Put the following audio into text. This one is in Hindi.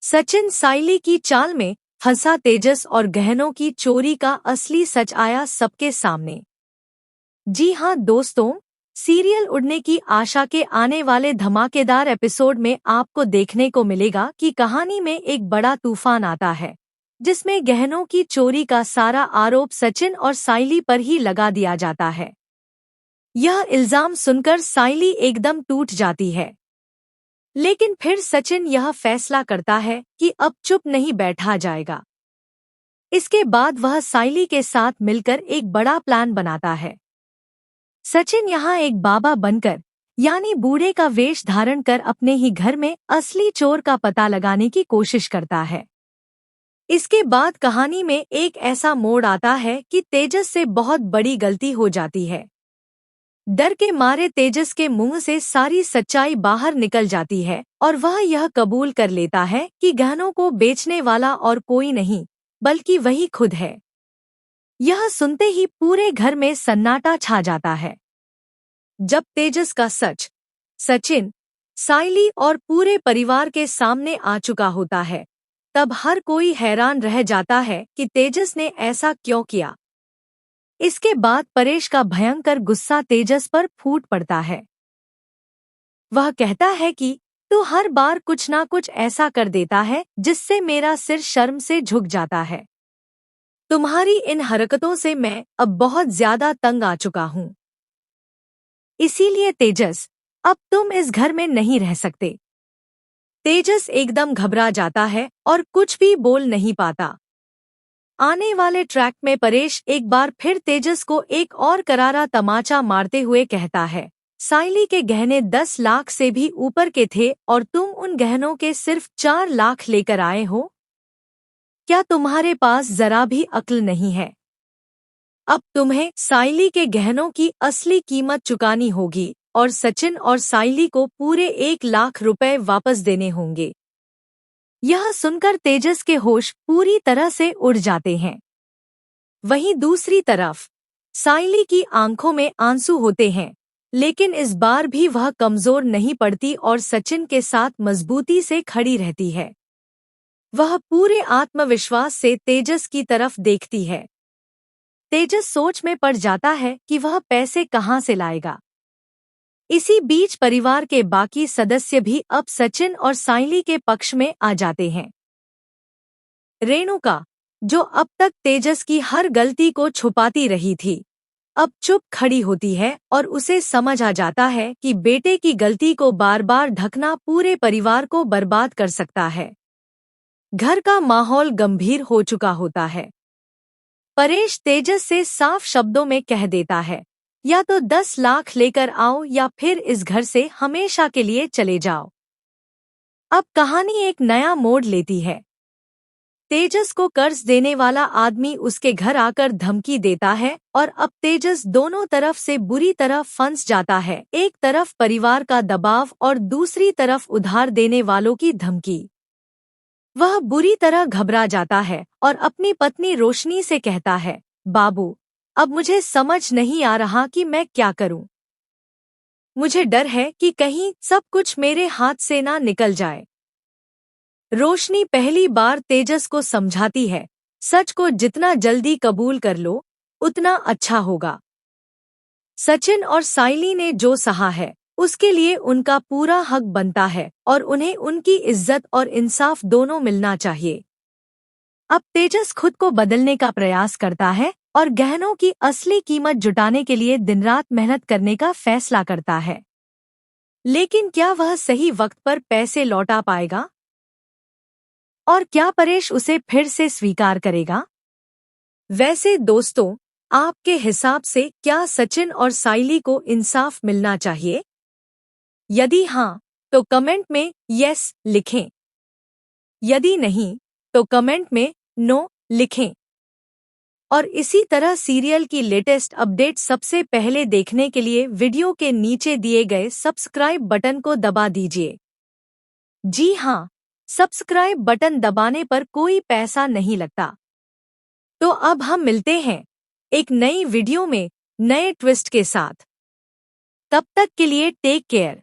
सचिन साइली की चाल में फंसा तेजस और गहनों की चोरी का असली सच आया सबके सामने। जी हां दोस्तों, सीरियल उड़ने की आशा के आने वाले धमाकेदार एपिसोड में आपको देखने को मिलेगा कि कहानी में एक बड़ा तूफान आता है, जिसमें गहनों की चोरी का सारा आरोप सचिन और साइली पर ही लगा दिया जाता है। यह इल्जाम सुनकर साइली एकदम टूट जाती है, लेकिन फिर सचिन यह फैसला करता है कि अब चुप नहीं बैठा जाएगा। इसके बाद वह साइली के साथ मिलकर एक बड़ा प्लान बनाता है। सचिन यहाँ एक बाबा बनकर, यानी बूढ़े का वेश धारण कर अपने ही घर में असली चोर का पता लगाने की कोशिश करता है। इसके बाद कहानी में एक ऐसा मोड़ आता है कि तेजस से बहुत बड़ी गलती हो जाती है। डर के मारे तेजस के मुंह से सारी सच्चाई बाहर निकल जाती है और वह यह कबूल कर लेता है कि गहनों को बेचने वाला और कोई नहीं बल्कि वही खुद है। यह सुनते ही पूरे घर में सन्नाटा छा जाता है। जब तेजस का सच सचिन, साइली और पूरे परिवार के सामने आ चुका होता है, तब हर कोई हैरान रह जाता है कि तेजस ने ऐसा क्यों किया। इसके बाद परेश का भयंकर गुस्सा तेजस पर फूट पड़ता है। वह कहता है कि तू हर बार कुछ ना कुछ ऐसा कर देता है जिससे मेरा सिर शर्म से झुक जाता है। तुम्हारी इन हरकतों से मैं अब बहुत ज्यादा तंग आ चुका हूँ। इसीलिए तेजस, अब तुम इस घर में नहीं रह सकते। तेजस एकदम घबरा जाता है और कुछ भी बोल नहीं पाता। आने वाले ट्रैक में परेश एक बार फिर तेजस को एक और करारा तमाचा मारते हुए कहता है, साइली के गहने 10 लाख से भी ऊपर के थे और तुम उन गहनों के सिर्फ 4 लाख लेकर आए हो। क्या तुम्हारे पास जरा भी अक्ल नहीं है? अब तुम्हें साइली के गहनों की असली कीमत चुकानी होगी और सचिन और साइली को पूरे 1 लाख रुपए वापस देने होंगे। यह सुनकर तेजस के होश पूरी तरह से उड़ जाते हैं। वहीं दूसरी तरफ साइली की आंखों में आंसू होते हैं, लेकिन इस बार भी वह कमजोर नहीं पड़ती और सचिन के साथ मजबूती से खड़ी रहती है। वह पूरे आत्मविश्वास से तेजस की तरफ देखती है। तेजस सोच में पड़ जाता है कि वह पैसे कहां से लाएगा। इसी बीच परिवार के बाकी सदस्य भी अब सचिन और साइली के पक्ष में आ जाते हैं। रेणुका, जो अब तक तेजस की हर गलती को छुपाती रही थी, अब चुप खड़ी होती है और उसे समझ आ जाता है कि बेटे की गलती को बार बार ढकना पूरे परिवार को बर्बाद कर सकता है। घर का माहौल गंभीर हो चुका होता है। परेश तेजस से साफ शब्दों में कह देता है, या तो 10 लाख लेकर आओ या फिर इस घर से हमेशा के लिए चले जाओ। अब कहानी एक नया मोड़ लेती है। तेजस को कर्ज देने वाला आदमी उसके घर आकर धमकी देता है और अब तेजस दोनों तरफ से बुरी तरह फंस जाता है। एक तरफ परिवार का दबाव और दूसरी तरफ उधार देने वालों की धमकी। वह बुरी तरह घबरा जाता है और अपनी पत्नी रोशनी से कहता है, बाबू, अब मुझे समझ नहीं आ रहा कि मैं क्या करूं। मुझे डर है कि कहीं सब कुछ मेरे हाथ से ना निकल जाए। रोशनी पहली बार तेजस को समझाती है, सच को जितना जल्दी कबूल कर लो, उतना अच्छा होगा। सचिन और साइली ने जो सहा है, उसके लिए उनका पूरा हक बनता है और उन्हें उनकी इज्जत और इंसाफ दोनों मिलना चाहिए। अब तेजस खुद को बदलने का प्रयास करता है और गहनों की असली कीमत जुटाने के लिए दिन रात मेहनत करने का फैसला करता है। लेकिन क्या वह सही वक्त पर पैसे लौटा पाएगा? और क्या परेश उसे फिर से स्वीकार करेगा? वैसे दोस्तों, आपके हिसाब से क्या सचिन और साइली को इंसाफ मिलना चाहिए? यदि हाँ, तो कमेंट में यस लिखें। यदि नहीं, तो कमेंट में नो लिखें। और इसी तरह सीरियल की लेटेस्ट अपडेट सबसे पहले देखने के लिए वीडियो के नीचे दिए गए सब्सक्राइब बटन को दबा दीजिए। जी हाँ, सब्सक्राइब बटन दबाने पर कोई पैसा नहीं लगता। तो अब हम मिलते हैं एक नई वीडियो में नए ट्विस्ट के साथ। तब तक के लिए टेक केयर।